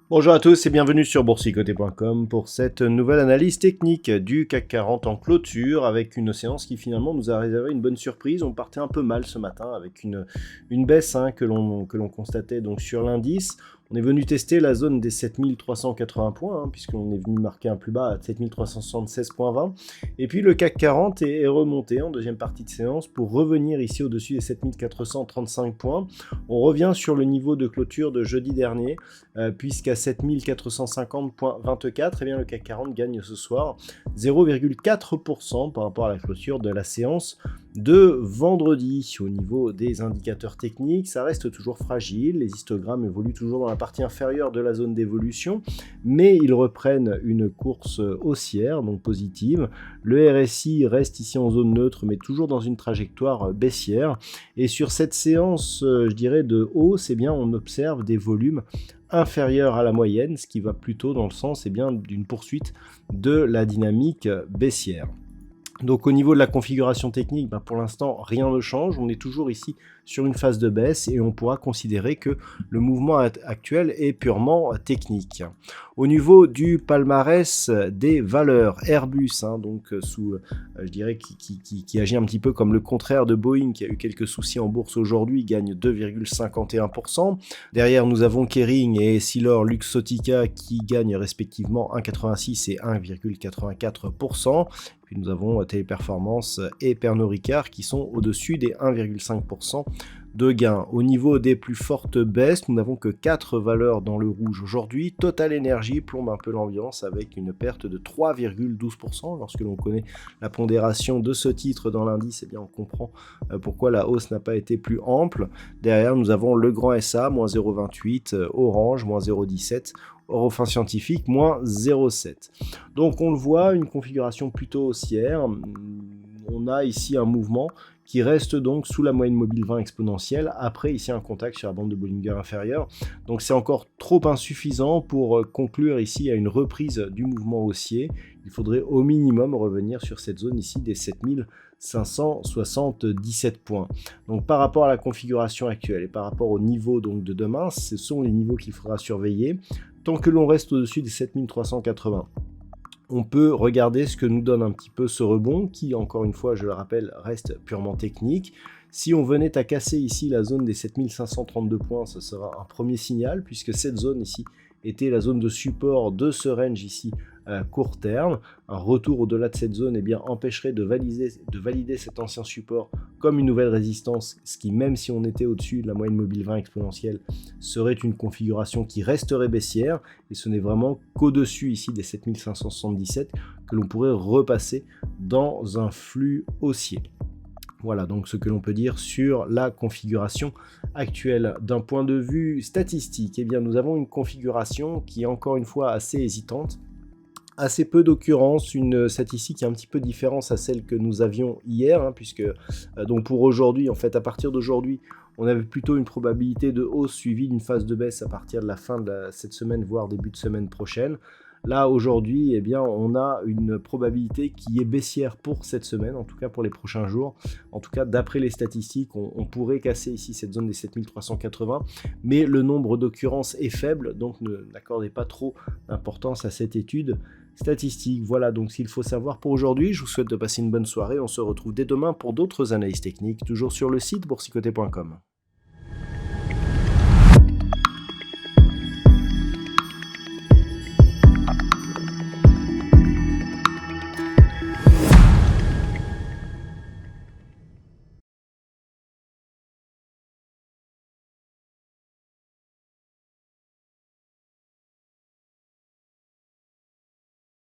Bonjour à tous et bienvenue sur boursicoté.com pour cette nouvelle analyse technique du CAC 40 en clôture avec une séance qui finalement nous a réservé une bonne surprise. On partait un peu mal ce matin avec une baisse que l'on constatait donc sur l'indice. On est venu tester la zone des 7380 points, puisqu'on est venu marquer un plus bas à 7376,20. Et puis le CAC 40 est remonté en deuxième partie de séance pour revenir ici au-dessus des 7435 points. On revient sur le niveau de clôture de jeudi dernier, puisqu'à 7450,24, eh bien le CAC 40 gagne ce soir 0,4% par rapport à la clôture de la séance de vendredi. Au niveau des indicateurs techniques, ça reste toujours fragile, les histogrammes évoluent toujours dans la partie inférieure de la zone d'évolution, mais ils reprennent une course haussière, donc positive. Le RSI reste ici en zone neutre, mais toujours dans une trajectoire baissière. Et sur cette séance, je dirais, de hausse, eh bien, on observe des volumes inférieurs à la moyenne, ce qui va plutôt dans le sens d'une poursuite de la dynamique baissière. Donc au niveau de la configuration technique, pour l'instant rien ne change, on est toujours ici sur une phase de baisse et on pourra considérer que le mouvement actuel est purement technique. Au niveau du palmarès des valeurs, Airbus, je dirais qui agit un petit peu comme le contraire de Boeing qui a eu quelques soucis en bourse aujourd'hui, gagne 2,51%. Derrière nous avons Kering et Essilor Luxottica qui gagnent respectivement 1,86 et 1,84%. Puis nous avons Téléperformance et Pernod Ricard qui sont au-dessus des 1,5% de gains. Au niveau des plus fortes baisses, nous n'avons que 4 valeurs dans le rouge aujourd'hui. Total Energy plombe un peu l'ambiance avec une perte de 3,12%. Lorsque l'on connaît la pondération de ce titre dans l'indice, eh bien on comprend pourquoi la hausse n'a pas été plus ample. Derrière, nous avons le Grand SA, moins 0,28, Orange, moins 0,17, Eurofins Scientifique, moins 0,7. Donc on le voit, une configuration plutôt haussière. On a ici un mouvement qui reste donc sous la moyenne mobile 20 exponentielle, après ici un contact sur la bande de Bollinger inférieure. Donc c'est encore trop insuffisant pour conclure ici à une reprise du mouvement haussier. Il faudrait au minimum revenir sur cette zone ici des 7577 points. Donc par rapport à la configuration actuelle et par rapport au niveau donc de demain, ce sont les niveaux qu'il faudra surveiller. Tant que l'on reste au-dessus des 7380, on peut regarder ce que nous donne un petit peu ce rebond qui, encore une fois, je le rappelle, reste purement technique. Si on venait à casser ici la zone des 7532 points, ce sera un premier signal puisque cette zone ici était la zone de support de ce range ici à court terme. Un retour au-delà de cette zone empêcherait de valider cet ancien support comme une nouvelle résistance, ce qui, même si on était au-dessus de la moyenne mobile 20 exponentielle, serait une configuration qui resterait baissière, et ce n'est vraiment qu'au-dessus ici des 7577 que l'on pourrait repasser dans un flux haussier. Voilà donc ce que l'on peut dire sur la configuration actuelle. D'un point de vue statistique, nous avons une configuration qui est encore une fois assez hésitante. Assez peu d'occurrences, une statistique un petit peu différente à celle que nous avions hier, puisque donc pour aujourd'hui, en fait à partir d'aujourd'hui, on avait plutôt une probabilité de hausse suivie d'une phase de baisse à partir de la fin de cette semaine, voire début de semaine prochaine. Là aujourd'hui, on a une probabilité qui est baissière pour cette semaine, en tout cas pour les prochains jours. En tout cas, d'après les statistiques, on pourrait casser ici cette zone des 7380, mais le nombre d'occurrences est faible, donc n'accordez pas trop d'importance à cette étude statistique. Voilà donc ce qu'il faut savoir pour aujourd'hui. Je vous souhaite de passer une bonne soirée. On se retrouve dès demain pour d'autres analyses techniques, toujours sur le site boursicoté.com.